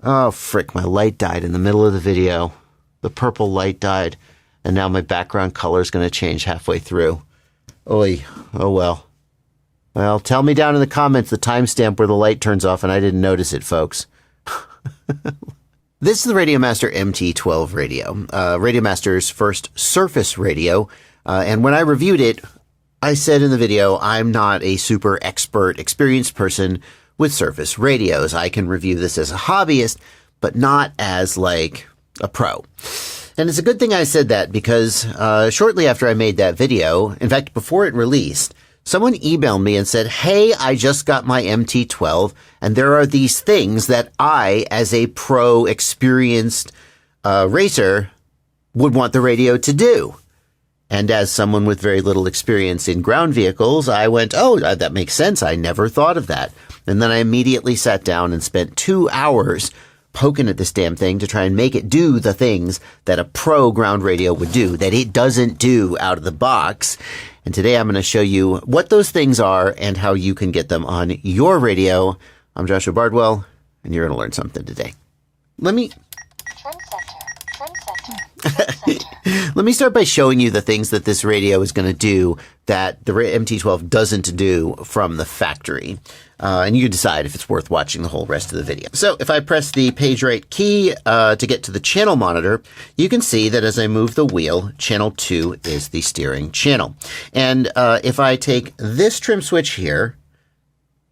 Oh, frick, my light died in the middle of the video. The purple light died, and now my background color is going to change halfway through. Oy, oh well. Well, tell me down in the comments the timestamp where the light turns off and I didn't notice it, folks. This is the Radiomaster MT12 radio, Radiomaster's first surface radio, and when I reviewed it, I said in the video, I'm not a super expert, experienced person with surface radios. I can review this as a hobbyist, but not as, like, a pro. And it's a good thing I said that because shortly after I made that video, in fact, before it released, someone emailed me and said, hey, I just got my MT12, and there are these things that I, as a pro, experienced racer, would want the radio to do. And as someone with very little experience in ground vehicles, I went, oh, that makes sense. I never thought of that. And then I immediately sat down and spent 2 hours poking at this damn thing to try and make it do the things that a pro ground radio would do, that it doesn't do out of the box. And today I'm going to show you what those things are and how you can get them on your radio. I'm Joshua Bardwell, and you're going to learn something today. Let me start by showing you the things that this radio is going to do that the MT12 doesn't do from the factory. And you can decide if it's worth watching the whole rest of the video. So if I press the page right key to get to the channel monitor, you can see that as I move the wheel, channel 2 is the steering channel. And if I take this trim switch here,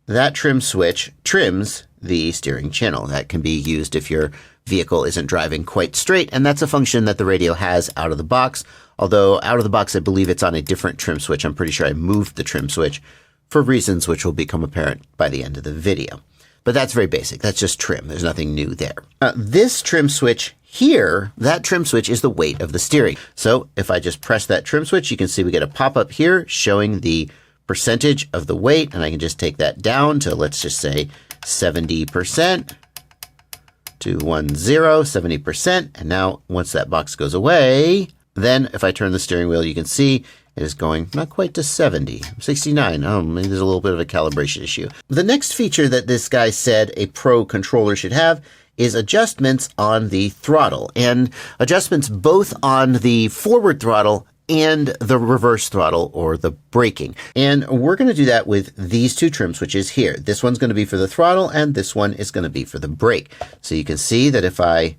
that trim switch trims the steering channel. That can be used if your vehicle isn't driving quite straight, and that's a function that the radio has out of the box. Although out of the box, I believe it's on a different trim switch. I'm pretty sure I moved the trim switch for reasons which will become apparent by the end of the video. But that's very basic. That's just trim. There's nothing new there. This trim switch here, that trim switch is the weight of the steering. So if I just press that trim switch, you can see we get a pop-up here showing the percentage of the weight, and I can just take that down to, let's just say, 70%. 70%. And now once that box goes away, then if I turn the steering wheel, you can see it is going not quite to 70, 69. Oh, maybe there's a little bit of a calibration issue. The next feature that this guy said a pro controller should have is adjustments on the throttle, and adjustments both on the forward throttle and the reverse throttle or the braking. And we're going to do that with these two trim switches here. This one's going to be for the throttle and this one is going to be for the brake. So you can see that if I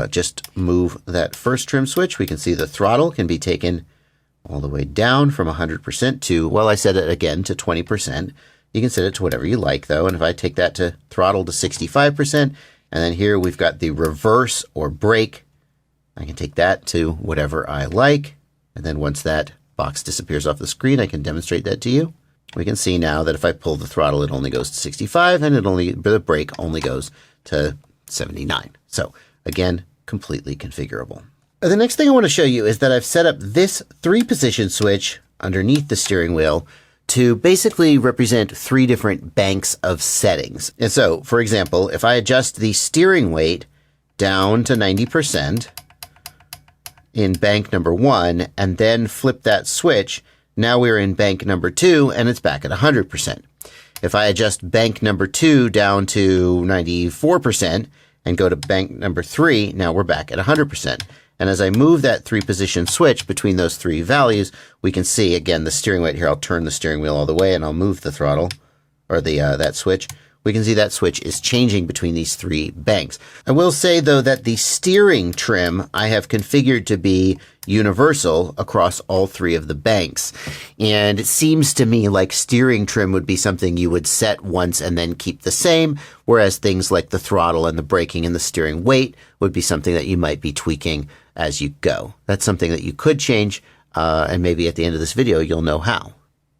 just move that first trim switch, we can see the throttle can be taken all the way down from 100% to, well, I set it again to 20%. You can set it to whatever you like though. And if I take that to throttle to 65%, and then here we've got the reverse or brake, I can take that to whatever I like. And then once that box disappears off the screen, I can demonstrate that to you. We can see now that if I pull the throttle, it only goes to 65 and the brake only goes to 79. So again, completely configurable. The next thing I want to show you is that I've set up this 3-position switch underneath the steering wheel to basically represent 3 different banks of settings. And so, for example, if I adjust the steering weight down to 90%, in bank number 1 and then flip that switch, now we're in bank number 2 and it's back at 100%. If I adjust bank number 2 down to 94% and go to bank number 3, now we're back at 100%. And as I move that 3-position switch between those 3 values, we can see again the steering weight here. I'll turn the steering wheel all the way and I'll move the throttle or that switch. We can see that switch is changing between these 3 banks. I will say, though, that the steering trim I have configured to be universal across all 3 of the banks. And it seems to me like steering trim would be something you would set once and then keep the same, whereas things like the throttle and the braking and the steering weight would be something that you might be tweaking as you go. That's something that you could change, and maybe at the end of this video you'll know how.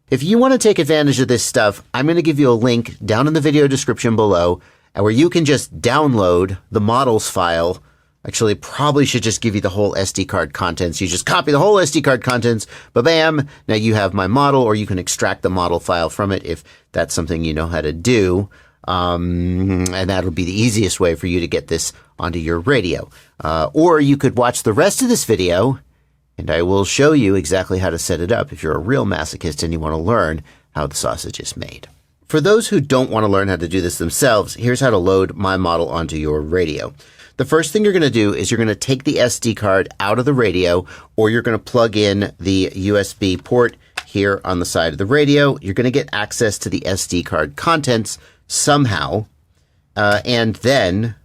If you want to take advantage of this stuff, I'm going to give you a link down in the video description below where you can just download the models file. Actually, probably should just give you the whole SD card contents. You just copy the whole SD card contents, ba-bam, now you have my model, or you can extract the model file from it if that's something you know how to do. And that'll be the easiest way for you to get this onto your radio. Or you could watch the rest of this video and I will show you exactly how to set it up if you're a real masochist and you want to learn how the sausage is made. For those who don't want to learn how to do this themselves, here's how to load my model onto your radio. The first thing you're going to do is you're going to take the SD card out of the radio, or you're going to plug in the USB port here on the side of the radio. You're going to get access to the SD card contents somehow, and then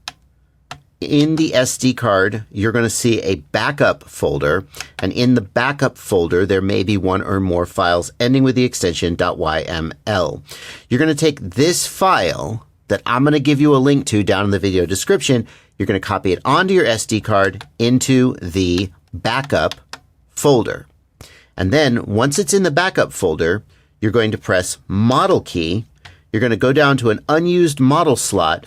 in the SD card, you're going to see a backup folder, and in the backup folder, there may be one or more files ending with the extension .yml. You're going to take this file that I'm going to give you a link to down in the video description. You're going to copy it onto your SD card into the backup folder. And then once it's in the backup folder, you're going to press Model key. You're going to go down to an unused model slot.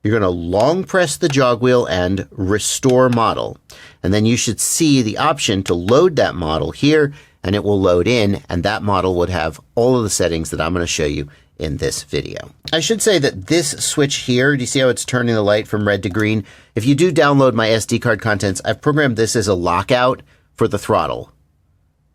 You're going to long press the jog wheel and restore model. And then you should see the option to load that model here, and it will load in, and that model would have all of the settings that I'm going to show you in this video. I should say that this switch here, do you see how it's turning the light from red to green? If you do download my SD card contents, I've programmed this as a lockout for the throttle,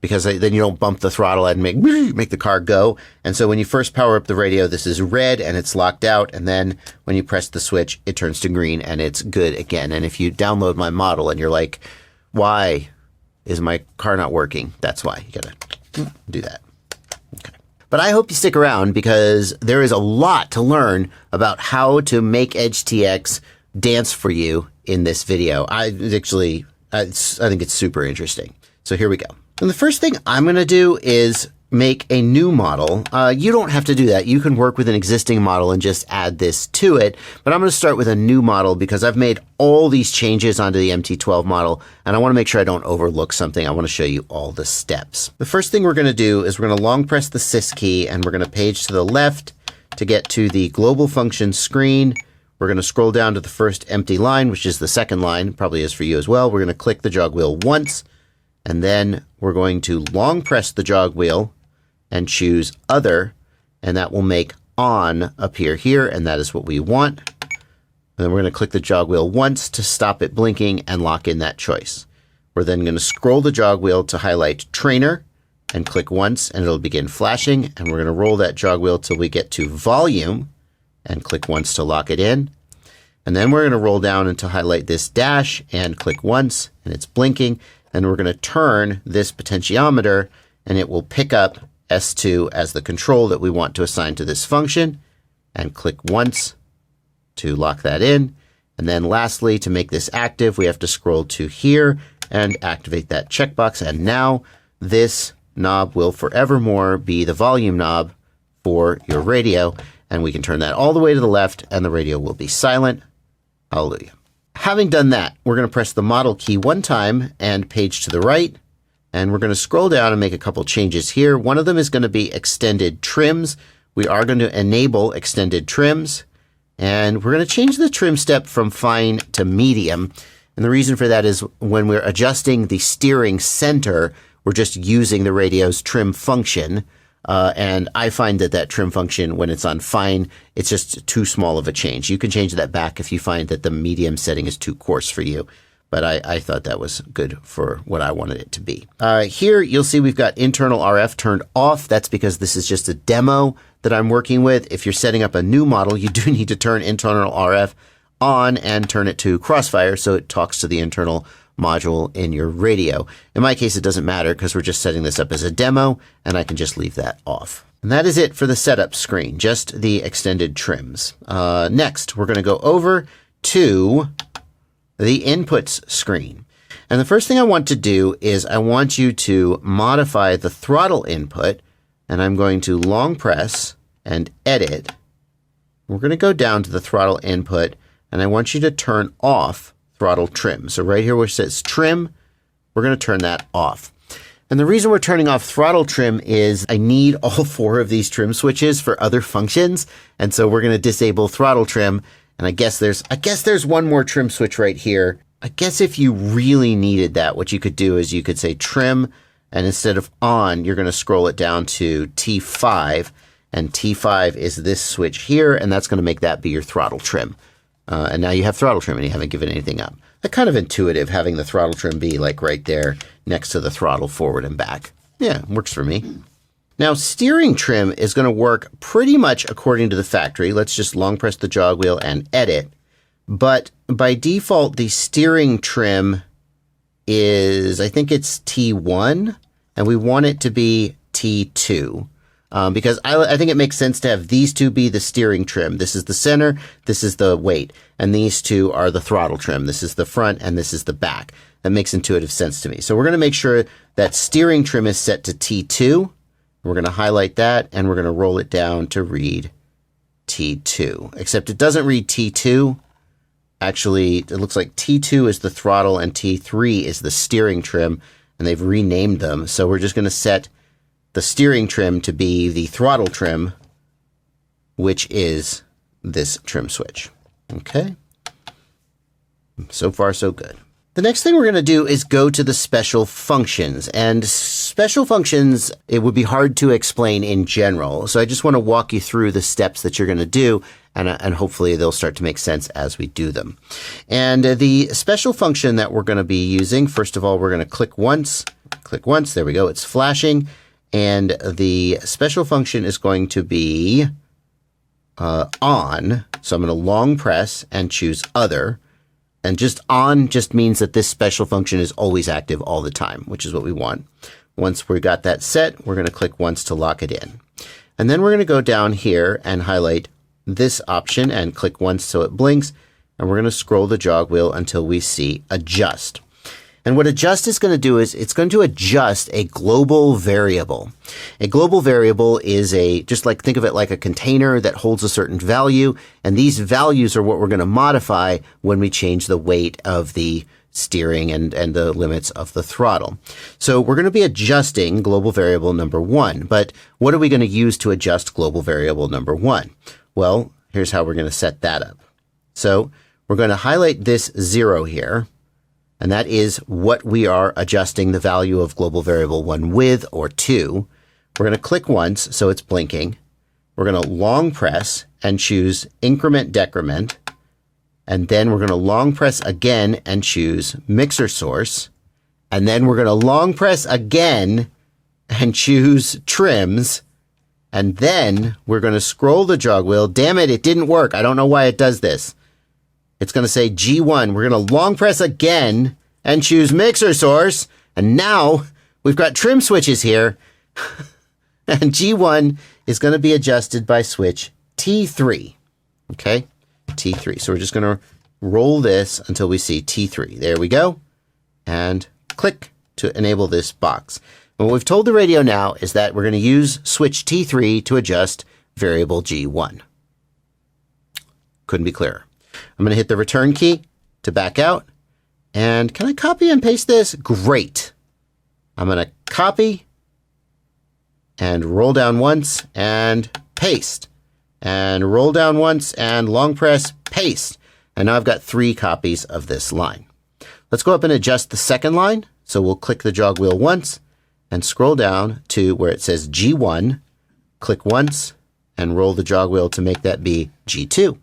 because then you don't bump the throttle and make the car go. And so when you first power up the radio, this is red and it's locked out. And then when you press the switch, it turns to green and it's good again. And if you download my model and you're like, why is my car not working? That's why. You gotta do that. Okay. But I hope you stick around, because there is a lot to learn about how to make EdgeTX dance for you in this video. I think it's super interesting. So here we go. And the first thing I'm going to do is make a new model. You don't have to do that. You can work with an existing model and just add this to it. But I'm going to start with a new model because I've made all these changes onto the MT12 model, and I want to make sure I don't overlook something. I want to show you all the steps. The first thing we're going to do is we're going to long press the sys key, and we're going to page to the left to get to the global function screen. We're going to scroll down to the first empty line, which is the second line, probably is for you as well. We're going to click the jog wheel once, and then we're going to long press the jog wheel and choose Other, and that will make On appear here, and that is what we want. And then we're going to click the jog wheel once to stop it blinking and lock in that choice. We're then going to scroll the jog wheel to highlight Trainer and click once, and it'll begin flashing. And we're going to roll that jog wheel till we get to Volume and click once to lock it in. And then we're going to roll down until highlight this dash and click once, and it's blinking. And we're going to turn this potentiometer, and it will pick up S2 as the control that we want to assign to this function, and click once to lock that in. And then lastly, to make this active, we have to scroll to here and activate that checkbox. And now this knob will forevermore be the volume knob for your radio. And we can turn that all the way to the left, and the radio will be silent. Hallelujah. Having done that, we're going to press the model key one time and page to the right. And we're going to scroll down and make a couple changes here. One of them is going to be extended trims. We are going to enable extended trims. And we're going to change the trim step from fine to medium. And the reason for that is when we're adjusting the steering center, we're just using the radio's trim function. And I find that trim function, when it's on fine, it's just too small of a change. You can change that back if you find that the medium setting is too coarse for you. But I thought that was good for what I wanted it to be. Here, you'll see we've got internal RF turned off. That's because this is just a demo that I'm working with. If you're setting up a new model, you do need to turn internal RF on and turn it to crossfire so it talks to the internal module in your radio. In my case, it doesn't matter because we're just setting this up as a demo, and I can just leave that off. And that is it for the setup screen, just the extended trims. Next, we're going to go over to the inputs screen. And the first thing I want to do is I want you to modify the throttle input, and I'm going to long press and edit. We're going to go down to the throttle input, and I want you to turn off throttle trim. So right here where it says trim, we're going to turn that off. And the reason we're turning off throttle trim is I need all 4 of these trim switches for other functions. And so we're going to disable throttle trim. And I guess there's one more trim switch right here. I guess if you really needed that, what you could do is you could say trim, and instead of on, you're going to scroll it down to T5. And T5 is this switch here, and that's going to make that be your throttle trim. And now you have throttle trim and you haven't given anything up. That's kind of intuitive, having the throttle trim be like right there next to the throttle forward and back. Yeah, works for me. Now, steering trim is going to work pretty much according to the factory. Let's just long press the jog wheel and edit. But by default, the steering trim is, I think it's T1, and we want it to be T2. Because I think it makes sense to have these two be the steering trim. This is the center, this is the weight, and these two are the throttle trim. This is the front, and this is the back. That makes intuitive sense to me. So we're going to make sure that steering trim is set to T2. We're going to highlight that, and we're going to roll it down to read T2. Except it doesn't read T2. Actually, it looks like T2 is the throttle, and T3 is the steering trim, and they've renamed them. So we're just going to set the steering trim to be the throttle trim, which is this trim switch. Okay. So far, so good. The next thing we're going to do is go to the special functions. And special functions, it would be hard to explain in general. So I just want to walk you through the steps that you're going to do, and hopefully they'll start to make sense as we do them. And the special function that we're going to be using, first of all, we're going to click once. There we go. It's flashing. And the special function is going to be on. So I'm going to long press and choose other. And just on just means that this special function is always active all the time, which is what we want. Once we got that set, we're going to click once to lock it in. And then we're going to go down here and highlight this option and click once so it blinks. And we're going to scroll the jog wheel until we see adjust. And what adjust is going to do is it's going to adjust a global variable. A global variable is just like, think of it like a container that holds a certain value. And these values are what we're going to modify when we change the weight of the steering and the limits of the throttle. So we're going to be adjusting global variable number 1. But what are we going to use to adjust global variable number 1? Well, here's how we're going to set that up. So we're going to highlight this 0 here. And that is what we are adjusting the value of global variable 1 with or to. We're going to click once so it's blinking. We're going to long press and choose increment decrement. And then we're going to long press again and choose mixer source. And then we're going to long press again and choose trims. And then we're going to scroll the jog wheel. Damn it, it didn't work. I don't know why it does this. It's going to say G1. We're going to long press again and choose mixer source. And now we've got trim switches here. And G1 is going to be adjusted by switch T3. Okay, T3. So we're just going to roll this until we see T3. There we go. And click to enable this box. And what we've told the radio now is that we're going to use switch T3 to adjust variable G1. Couldn't be clearer. I'm going to hit the return key to back out. And can I copy and paste this? Great. I'm going to copy and roll down once and paste. And roll down once and long press, paste. And now I've got 3 copies of this line. Let's go up and adjust the second line. So we'll click the jog wheel once and scroll down to where it says G1. Click once and roll the jog wheel to make that be G2.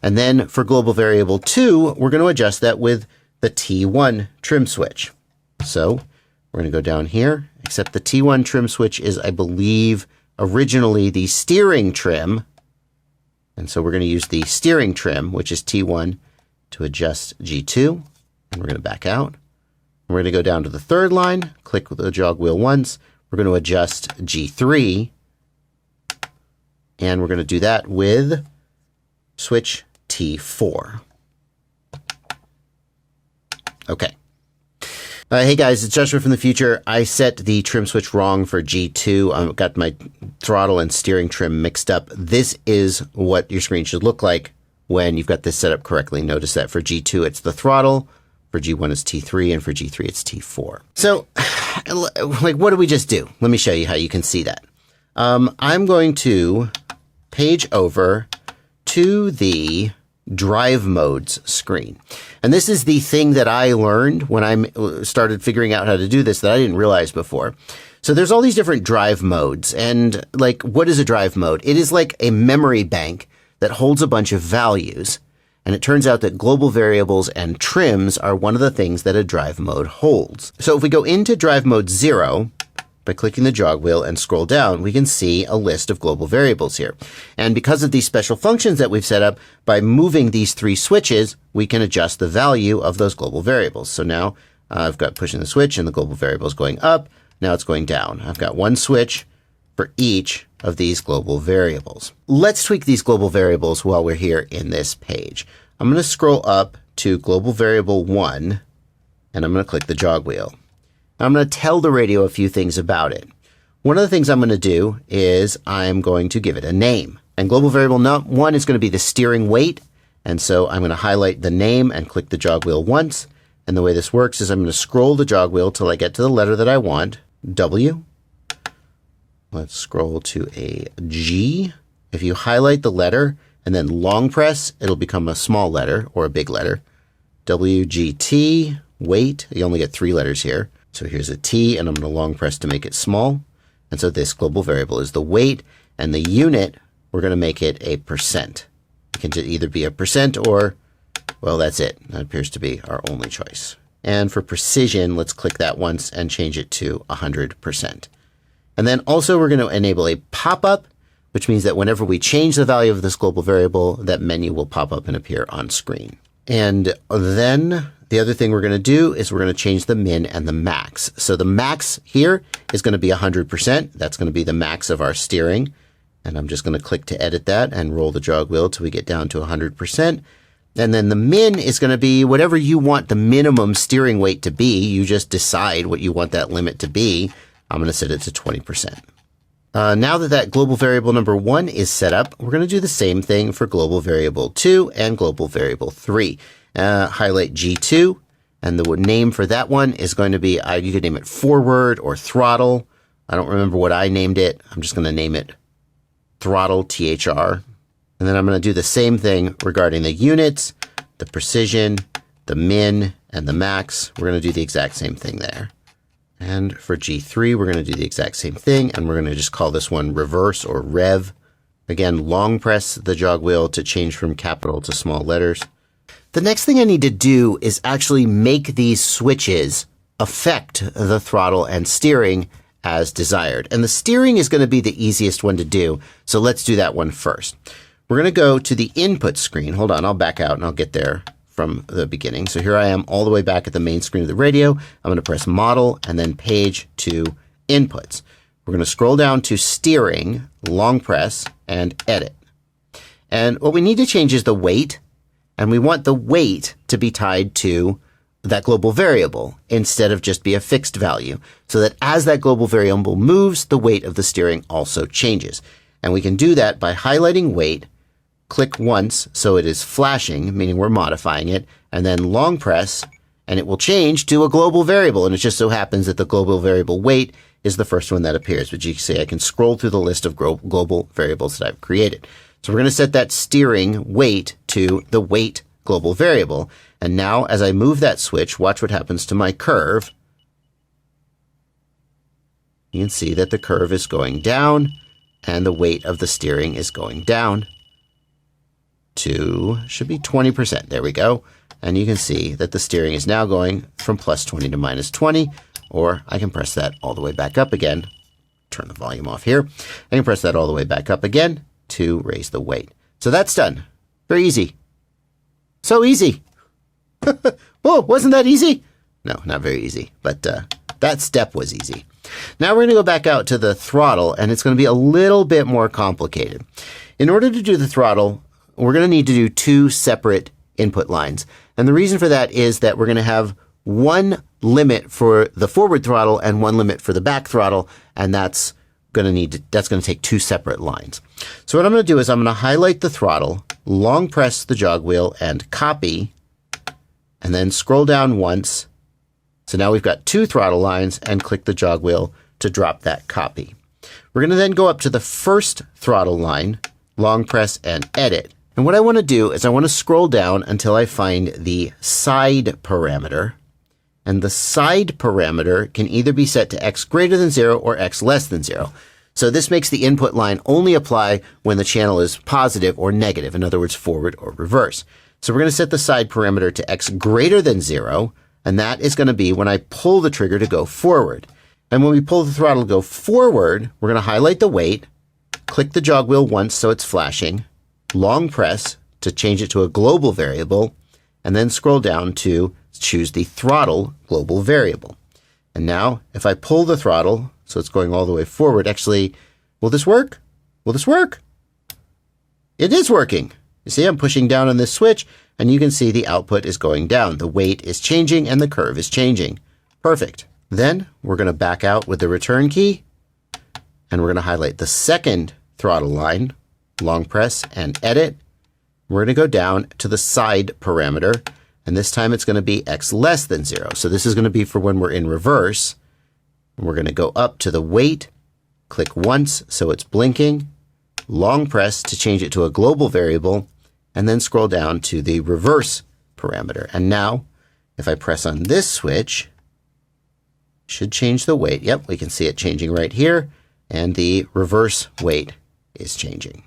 And then for global variable 2, we're going to adjust that with the T1 trim switch. So we're going to go down here, except the T1 trim switch is, I believe, originally the steering trim. And so we're going to use the steering trim, which is T1, to adjust G2. And we're going to back out. We're going to go down to the third line, click the jog wheel once. We're going to adjust G3. And we're going to do that with switch T4. Okay. Hey guys, it's Joshua from the future. I set the trim switch wrong for G2. I've got my throttle and steering trim mixed up. This is what your screen should look like when you've got this set up correctly. Notice that for G2, it's the throttle. For G1, it's T3. And for G3, it's T4. So, like, what did we just do? Let me show you how you can see that. I'm going to page over to the drive modes screen. And this is the thing that I learned when I started figuring out how to do this that I didn't realize before. So there's all these different drive modes. And like, what is a drive mode? It is like a memory bank that holds a bunch of values. And it turns out that global variables and trims are one of the things that a drive mode holds. So if we go into drive mode 0, by clicking the jog wheel and scroll down, we can see a list of global variables here. And because of these special functions that we've set up, by moving these 3 switches, we can adjust the value of those global variables. So now I've got pushing the switch and the global variable is going up. Now it's going down. I've got 1 switch for each of these global variables. Let's tweak these global variables while we're here in this page. I'm going to scroll up to global variable 1, and I'm going to click the jog wheel. I'm going to tell the radio a few things about it. One of the things I'm going to do is I'm going to give it a name. And global variable 1 is going to be the steering weight. And so I'm going to highlight the name and click the jog wheel once. And the way this works is I'm going to scroll the jog wheel till I get to the letter that I want, W. Let's scroll to a G. If you highlight the letter and then long press, it'll become a small letter or a big letter. WGT, weight. You only get 3 letters here. So here's a T, and I'm going to long press to make it small. And so this global variable is the weight, and the unit, we're going to make it a percent. It can either be a percent or, well, that's it. That appears to be our only choice. And for precision, let's click that once and change it to 100%. And then also we're going to enable a pop-up, which means that whenever we change the value of this global variable, that menu will pop up and appear on screen. And then the other thing we're going to do is we're going to change the min and the max. So the max here is going to be 100%. That's going to be the max of our steering. And I'm just going to click to edit that and roll the jog wheel till we get down to 100%. And then the min is going to be whatever you want the minimum steering weight to be. You just decide what you want that limit to be. I'm going to set it to 20%. Now that global variable number 1 is set up, we're going to do the same thing for global variable 2 and global variable 3. Highlight G2, and the name for that one is going to be, you could name it forward or throttle. I don't remember what I named it. I'm just going to name it throttle, THR. And then I'm going to do the same thing regarding the units, the precision, the min, and the max. We're going to do the exact same thing there. And for G3, we're going to do the exact same thing, and we're going to just call this one reverse or rev. Again, long press the jog wheel to change from capital to small letters. The next thing I need to do is actually make these switches affect the throttle and steering as desired. And the steering is going to be the easiest one to do, so let's do that one first. We're going to go to the input screen. Hold on, I'll back out and I'll get there from the beginning. So here I am all the way back at the main screen of the radio. I'm going to press model and then page to inputs. We're going to scroll down to steering, long press, and edit. And what we need to change is the weight, and we want the weight to be tied to that global variable instead of just be a fixed value, so that as that global variable moves, the weight of the steering also changes. And we can do that by highlighting weight, click once so it is flashing, meaning we're modifying it, and then long press, and it will change to a global variable. And it just so happens that the global variable weight is the first one that appears. But you can see I can scroll through the list of global variables that I've created. So we're going to set that steering weight to the weight global variable. And now as I move that switch, watch what happens to my curve. You can see that the curve is going down and the weight of the steering is going down to, should be 20%. There we go. And you can see that the steering is now going from plus 20 to minus 20, or I can press that all the way back up again. Turn the volume off here. I can press that all the way back up again to raise the weight. So that's done. Very easy. So easy. Whoa, wasn't that easy? No, not very easy, but that step was easy. Now we're going to go back out to the throttle, and it's going to be a little bit more complicated. In order to do the throttle, we're going to need to do 2 separate input lines. And the reason for that is that we're going to have one limit for the forward throttle and one limit for the back throttle, and that's going to take 2 separate lines. So what I'm going to do is I'm going to highlight the throttle, long press the jog wheel, and copy, and then scroll down once. So now we've got 2 throttle lines, and click the jog wheel to drop that copy. We're going to then go up to the first throttle line, long press and edit. And what I want to do is I want to scroll down until I find the side parameter. And the side parameter can either be set to x greater than 0 or x less than 0. So this makes the input line only apply when the channel is positive or negative, in other words, forward or reverse. So we're going to set the side parameter to x greater than 0, and that is going to be when I pull the trigger to go forward. And when we pull the throttle go forward, we're going to highlight the weight, click the jog wheel once so it's flashing, long press to change it to a global variable, and then scroll down to choose the throttle global variable. And now if I pull the throttle, so it's going all the way forward, actually, will this work? Will this work? It is working. You see, I'm pushing down on this switch, and you can see the output is going down. The weight is changing, and the curve is changing. Perfect. Then we're going to back out with the return key, and we're going to highlight the second throttle line, long press, and edit. We're going to go down to the side parameter, and this time it's going to be x less than 0. So this is going to be for when we're in reverse. We're going to go up to the weight, click once so it's blinking, long press to change it to a global variable, and then scroll down to the reverse parameter. And now, if I press on this switch, should change the weight. Yep, we can see it changing right here, and the reverse weight is changing.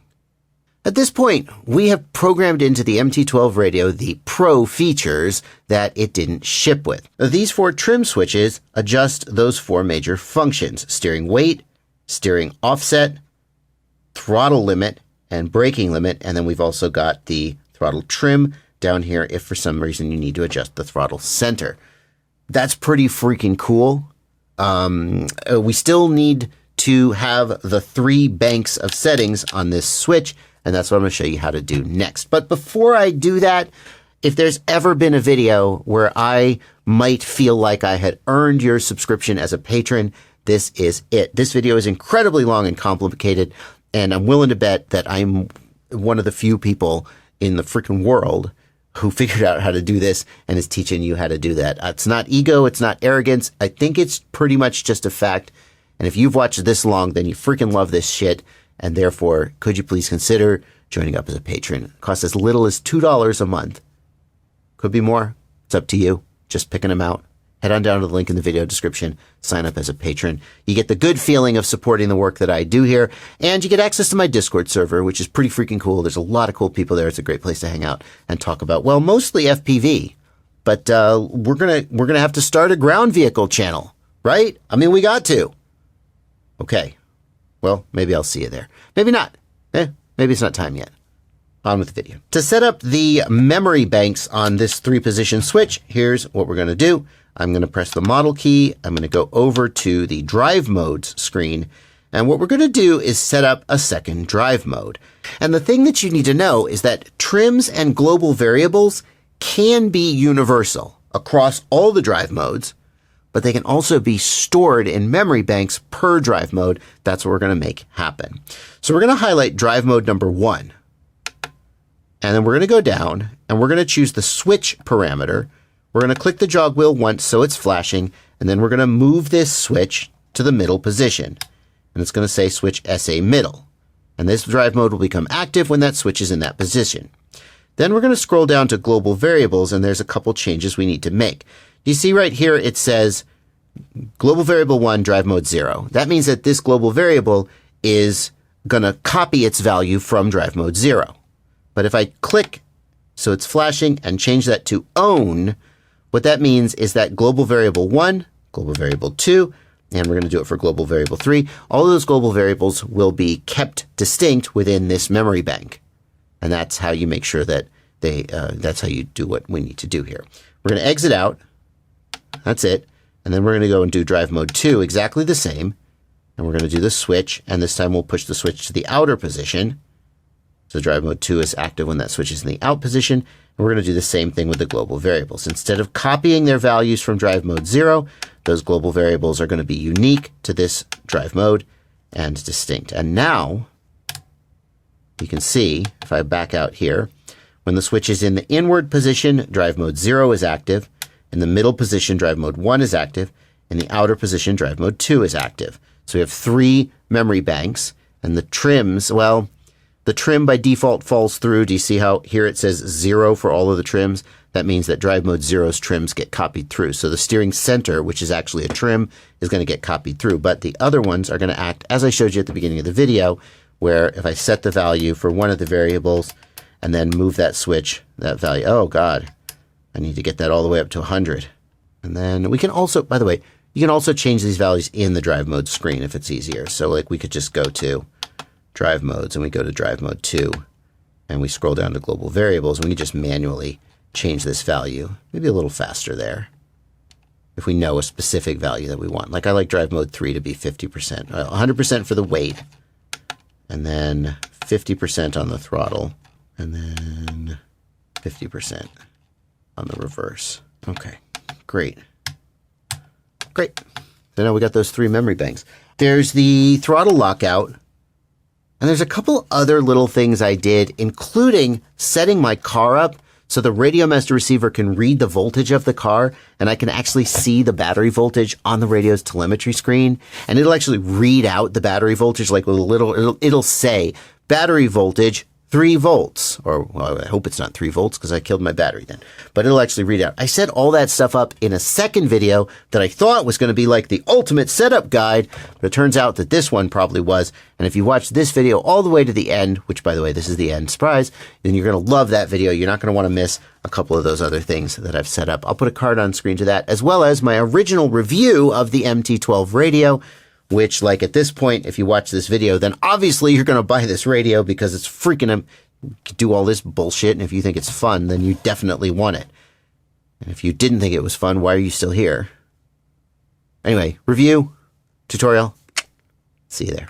At this point, we have programmed into the MT12 radio the Pro features that it didn't ship with. These 4 trim switches adjust those 4 major functions: steering weight, steering offset, throttle limit, and braking limit. And then we've also got the throttle trim down here if for some reason you need to adjust the throttle center. That's pretty freaking cool. We still need to have the 3 banks of settings on this switch, and that's what I'm going to show you how to do next. But before I do that, if there's ever been a video where I might feel like I had earned your subscription as a patron, this is it. This video is incredibly long and complicated, and I'm willing to bet that I'm one of the few people in the freaking world who figured out how to do this and is teaching you how to do that. It's not ego. It's not arrogance. I think it's pretty much just a fact. And if you've watched this long, then you freaking love this shit. And therefore, could you please consider joining up as a patron? It costs as little as $2 a month. Could be more. It's up to you. Just picking them out. Head on down to the link in the video description. Sign up as a patron. You get the good feeling of supporting the work that I do here. And you get access to my Discord server, which is pretty freaking cool. There's a lot of cool people there. It's a great place to hang out and talk about, well, mostly FPV. But we're gonna have to start a ground vehicle channel, right? I mean, we got to. Okay. Well, maybe I'll see you there. Maybe not. Maybe it's not time yet. On with the video. To set up the memory banks on this 3-position switch, here's what we're going to do. I'm going to press the model key. I'm going to go over to the drive modes screen. And what we're going to do is set up a second drive mode. And the thing that you need to know is that trims and global variables can be universal across all the drive modes, but they can also be stored in memory banks per drive mode. That's what we're going to make happen. So we're going to highlight drive mode number 1. And then we're going to go down and we're going to choose the switch parameter. We're going to click the jog wheel once so it's flashing, and then we're going to move this switch to the middle position. And it's going to say switch SA middle. And this drive mode will become active when that switch is in that position. Then we're going to scroll down to global variables, and there's a couple changes we need to make. You see right here it says global variable 1, drive mode 0. That means that this global variable is going to copy its value from drive mode 0. But if I click so it's flashing and change that to own, what that means is that global variable 1, global variable 2, and we're going to do it for global variable 3, all of those global variables will be kept distinct within this memory bank. And that's how you make sure that that's how you do what we need to do here. We're going to exit out. That's it. And then we're going to go and do drive mode 2, exactly the same. And we're going to do the switch, and this time we'll push the switch to the outer position. So drive mode 2 is active when that switch is in the out position. And we're going to do the same thing with the global variables. Instead of copying their values from drive mode 0, those global variables are going to be unique to this drive mode and distinct. And now you can see, if I back out here, when the switch is in the inward position, drive mode 0 is active. In the middle position, drive mode 1 is active. In the outer position, drive mode 2 is active. So we have 3 memory banks, and the trims, well, the trim by default falls through. Do you see how here it says 0 for all of the trims? That means that drive mode 0's trims get copied through. So the steering center, which is actually a trim, is going to get copied through. But the other ones are going to act, as I showed you at the beginning of the video, where if I set the value for one of the variables and then move that switch, that value, oh God, I need to get that all the way up to 100. And then we can also, by the way, You can also change these values in the drive mode screen if it's easier. So like we could just go to drive modes and we go to drive mode 2 and we scroll down to global variables and we can just manually change this value. Maybe a little faster there if we know a specific value that we want. Like I like drive mode 3 to be 50%, 100% for the weight, and then 50% on the throttle, and then 50% on the reverse. Okay, great. Great. So now we got those 3 memory banks. There's the throttle lockout, and there's a couple other little things I did, including setting my car up so the Radiomaster receiver can read the voltage of the car, and I can actually see the battery voltage on the radio's telemetry screen, and it'll actually read out the battery voltage like with a little, it'll say battery voltage 3 volts, or well, I hope it's not 3 volts because I killed my battery then, but it'll actually read out. I set all that stuff up in a second video that I thought was going to be like the ultimate setup guide, but it turns out that this one probably was. And if you watch this video all the way to the end, which by the way, this is the end, surprise, then you're going to love that video. You're not going to want to miss a couple of those other things that I've set up. I'll put a card on screen to that, as well as my original review of the MT12 radio, which, like at this point, if you watch this video, then obviously you're going to buy this radio because it's freaking do all this bullshit. And if you think it's fun, then you definitely want it. And if you didn't think it was fun, why are you still here? Anyway, review, tutorial. See you there.